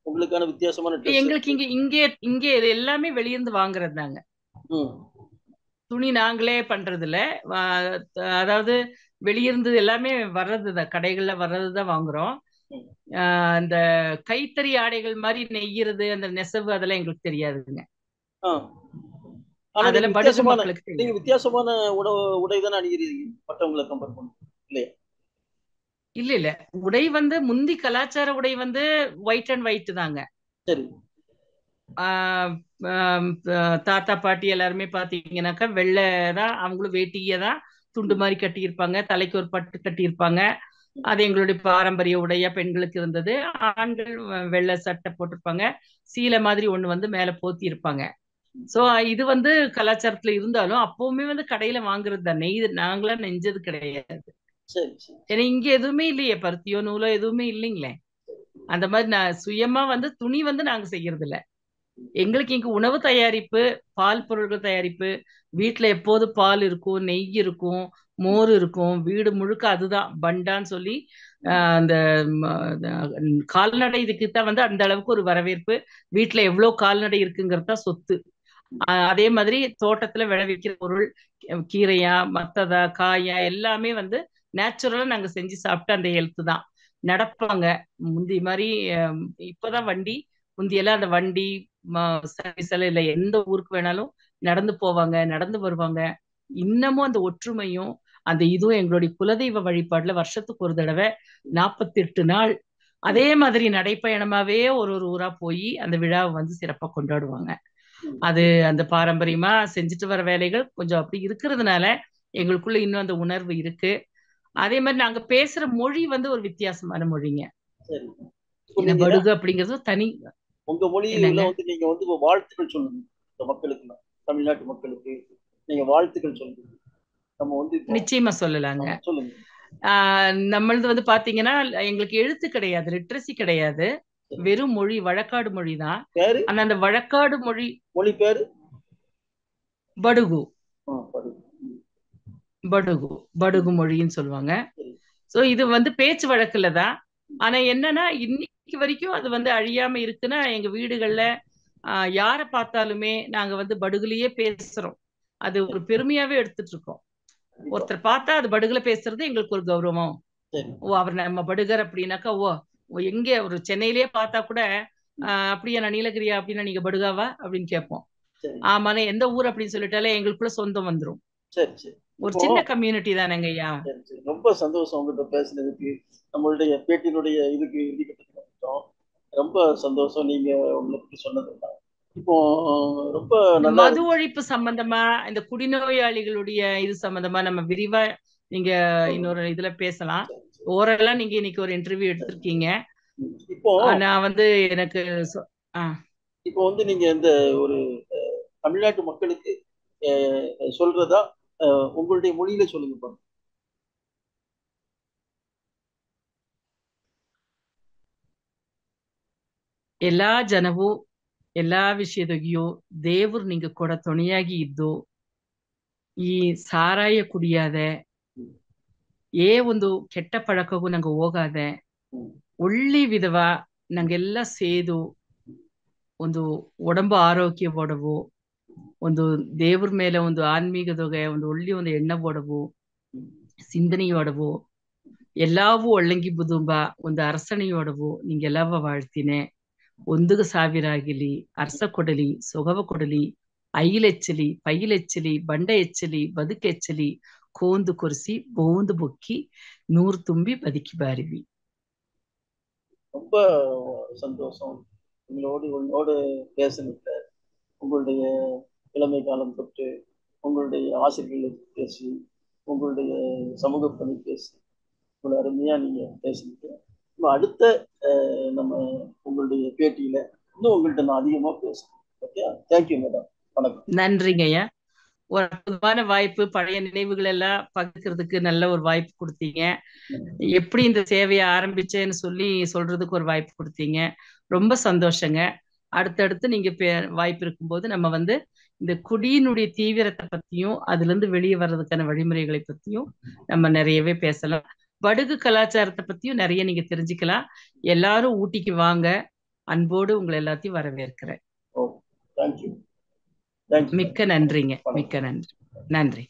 உங்களுக்கான வித்தியாசமான ட்ரெஸ் எங்களுக்கு இருக்கு. இங்க இங்கே இங்கே இது எல்லாமே வெளியிருந்து வாங்குறது தாங்க. ம். துணி நாங்களே பண்றது இல்ல. அதாவது வெளியிருந்து எல்லாமே வர்றதுதான், கடைகள்ல வர்றதுதான் வாங்குறோம். ம். இந்த கைத்தறி ஆடைகள் மாதிரி நெய்யறது அந்த நெசவு அதெல்லாம் எங்களுக்கு தெரியாதுங்க. ஆ. ஆனா அதெல்லாம் படுகு மக்களுக்கு நீங்க தெரியும். வித்தியாசமான உடை தானே அணிகிறீங்க மற்றவங்களை கம்பேர் பண்ண இல்லையா? இல்ல இல்ல, உடை வந்து முந்தி கலாச்சார உடை வந்து ஒயிட் அண்ட் ஒயிட் தாங்க. சரி. ஆஹ் ஆஹ் தாத்தா பாட்டி எல்லாருமே பாத்தீங்கன்னாக்கா வெள்ளை தான், அவங்களும் வேட்டியை தான் துண்டு ம். மாதிரி கட்டியிருப்பாங்க, தலைக்கு ஒரு பட்டு கட்டியிருப்பாங்க. அது எங்களுடைய பாரம்பரிய உடையா பெண்களுக்கு இருந்தது. ஆண்கள் வெள்ளை சட்டை போட்டிருப்பாங்க, சீலை மாதிரி ஒண்ணு வந்து மேல போத்தி இருப்பாங்க. சோ இது வந்து கலாச்சாரத்துல இருந்தாலும் அப்பவுமே வந்து கடையில வாங்குறது தான், நாங்களா நெஞ்சது கிடையாது. சரி சரி. ஏன்னா இங்க எதுவுமே இல்லையே, பருத்தியோ நூலோ எதுவுமே இல்லைங்களே. அந்த மாதிரி நான் சுயமா வந்து துணி வந்து நாங்க செய்யறது இல்ல. எங்களுக்கு இங்க உணவு தயாரிப்பு, பால் பொருட்கள் தயாரிப்பு, வீட்டுல எப்போது பால் இருக்கும், நெய் இருக்கும், மோர் இருக்கும், வீடு முழுக்க அதுதான் பண்டான்னு சொல்லி அந்த கால்நடை இதுக்கு தான் வந்து அந்த அளவுக்கு ஒரு வரவேற்பு. வீட்டுல எவ்வளவு கால்நடை இருக்குங்கிறது தான் சொத்து. அதே மாதிரி தோட்டத்துல விளைவிக்கிற பொருள், கீரையா மத்ததா காயா எல்லாமே வந்து நேச்சுரலா நாங்க செஞ்சு சாப்பிட்டு அந்த ஹெல்த் தான். நடப்பாங்க முந்தி மாதிரி. அஹ் இப்பதான் வண்டி, முந்தியெல்லாம் அந்த வண்டி சர்வீஸ் எல்லாம் இல்லை. எந்த ஊருக்கு வேணாலும் நடந்து போவாங்க, நடந்து வருவாங்க. இன்னமும் அந்த ஒற்றுமையும் அந்த இதுவும் எங்களுடைய குலதெய்வ வழிபாடுல வருஷத்துக்கு ஒரு தடவை 48 நாள் ம். அதே மாதிரி நடைப்பயணமாவே ஒரு ஒரு ஊரா போய் அந்த விழாவை வந்து சிறப்பா கொண்டாடுவாங்க. ம். அது அந்த பாரம்பரியமா செஞ்சுட்டு வர வேலைகள் கொஞ்சம் அப்படி இருக்கிறதுனால எங்களுக்குள்ள இன்னும் அந்த உணர்வு இருக்கு. அதே மாதிரி நாங்க பேசுற மொழி வந்து ஒரு வித்தியாசமான மொழிங்க. சரி. இப்போ ஏன்னா நீங்க படுகு அப்படிங்கிறது தனி. உங்க மொழியில என்னங்க? வந்து நீங்க வந்து வாழ்த்துக்கள் சொல்லுங்க இந்த மக்களுக்கு, தமிழ்நாட்டு மக்களுக்கு நீங்க வாழ்த்துக்கள் சொல்லுங்க. நம்ம வந்து இப்போ நிச்சயமா சொல்லலாங்க. சொல்லுங்க. நம்மளது வந்து பாத்தீங்கன்னா எங்களுக்கு எழுத்து கிடையாது, லிட்ரஸி கிடையாது, சரி. வெறும் மொழி, வழக்காடு மொழி தான். பேரு ஆனா அந்த வழக்காடு மொழி மொழி பேரு படுகு. படு. ம். படுகு ம். படுகு மொழின்னு சொல்லுவாங்க. சரி. சோ இது வந்து பேச்சு வழக்குல தான். ஆனா என்னன்னா இன்னைக்கு வரைக்கும் அது வந்து அழியாம இருக்குன்னா எங்க வீடுகள்ல யாரை பார்த்தாலுமே நாங்க வந்து படுகுலயே பேசுறோம். அது சரி. ஒரு பெருமையாவே எடுத்துட்டு இருக்கோம். கண்டிப்பா. ஒருத்தர் பார்த்தா அது படுகுல பேசுறது எங்களுக்கு ஒரு கௌரவம். சரி. ஓ அவர் நம்ம படுகர் அப்படின்னாக்கா, ஓ எங்க ஒரு சென்னையிலேயே பார்த்தா கூட அப்படியா நான் நீலகிரியா அப்படின்னா நீங்க படுகாவா அப்படின்னு கேட்போம். சரி. ஆமாண்ணே எந்த ஊர் அப்படின்னு சொல்லிட்டாலே எங்களுக்குள்ள சொந்தம் வந்துரும். சரி சரி. ஒரு இப்போ சின்ன கம்யூனிட்டி தானேங்க ஐயா. சரி சரி. ரொம்ப சந்தோஷம் உங்ககிட்ட பேசுனதுக்கு. நம்மளுடைய பேட்டியினுடைய இதுக்கு இறுதிக்கட்டத்துக்கு வந்துட்டோம். ரொம்ப சந்தோஷம் நீங்க உங்களை பற்றி சொன்னதெல்லாம். இப்போ ரொம்ப இந்த நல்லா மது இருந்துச்சு. ஒழிப்பு சம்பந்தமா, இந்த குடிநோயாளிகளுடைய இது சம்பந்தமா நம்ம விரிவா நீங்க சொல்லுங்க. இன்னொரு இதுல பேசலாம். சரி சரி. ஓரளவு நீங்க இன்னைக்கு ஒரு இன்டர்வியூ சரி எடுத்திருக்கீங்க. இப்போ நான் வந்து எனக்கு இப்போ வந்து நீங்க இந்த ஒரு தமிழ்நாட்டு மக்களுக்கு சொல்றதா உங்களுடைய மொழியில சொல்லுங்க. ಎಲ್ಲಾ ಜನವು ಎಲ್ಲಾ ವಿಷಯದಾಗಿಯೂ ದೇವ್ರು ನಿಂಗೆ ಕೂಡ ತುಣೆಯಾಗಿ ಇದ್ದು ಈ ಸಾರಾಯ ಕುಡಿಯಾದೆ ಒಂದು ಕೆಟ್ಟ ಪಳಕಗೂ ನಂಗೆ ಹೋಗಾದೆ ಒಳ್ಳೆ ವಿಧವ ನಂಗೆಲ್ಲ ಸೇದು ಒಂದು ಒಡಂಬು ಆರೋಗ್ಯ ಒಡವು ಒಂದು ದೇವ್ರ ಮೇಲೆ ಒಂದು ಆನ್ಮೀಗದೊಗೆ ಒಂದು ಒಳ್ಳೆ ಒಂದು ಎಣ್ಣ ಒಡವು ಸಿಂಧನೆಯೊಡವು ಎಲ್ಲವೂ ಒಳ್ಳಂಗಿ ಬುದುಂಬ ಒಂದು ಅರಸಣೆಯೊಡವು ನಿಂಗೆಲ್ಲವ வாழ்த்தினே ಒಂದುಗ ಸಾವಿರ ಆಗಿಲಿ ಅರ್ಸ ಕೊಡಲಿ ಸೊಗವ ಕೊಡಲಿ ಐಲೆಚ್ಚಲಿ ಪೈಲೆಚ್ಚಲಿ ಬಂಡ ಎಚ್ಚಲಿ ಬದುಕೆಚ್ಚಲಿ ಕೋಂದು ಕೊರಿಸಿ ಬೋಂದು ಬೊಕ್ಕಿ ನೂರು ತುಂಬಿ ಬದುಕಿ ಬಾರಿವಿ. ரொம்ப சந்தோஷம் உங்களோடு பேசுனதுல. உங்களுடைய இளமை காலம் தொட்டு உங்களுடைய ஆசிரியர்களை பேசி உங்களுடைய சமூக பணி பேசி இவ்வளவு அருமையா நீங்க பேசுனீங்க. அடுத்த நம்ம உங்களுடைய பேட்டியில இன்னும் உங்கள்கிட்ட நான் அதிகமா பேசுறேன். Okay, thank you madam. வணக்கம். நன்றிங்க ஐயா. ஒரு அற்புதமான வாய்ப்பு, பழைய நினைவுகள் எல்லாம் பகிர்றதுக்கு நல்ல ஒரு வாய்ப்பு கொடுத்தீங்க. எப்படி இந்த சேவையை ஆரம்பிச்சேன்னு சொல்றதுக்கு ஒரு வாய்ப்பு கொடுத்தீங்க. ரொம்ப சந்தோஷங்க. அடுத்தடுத்து நீங்க வாய்ப்பு இருக்கும்போது நம்ம வந்து இந்த குடியினுடைய தீவிரத்தை பத்தியும் அதுல இருந்து வெளியே வர்றதுக்கான வழிமுறைகளை பத்தியும் நம்ம நிறையவே பேசலாம். படுகு கலாச்சாரத்தை பத்தியும் நிறைய நீங்க தெரிஞ்சுக்கலாம். எல்லாரும் ஊட்டிக்கு வாங்க. அன்போடு உங்களை எல்லாத்தையும் வரவேற்கிறேன். மிக்க நன்றிங்க. மிக்க நன்றி. நன்றி.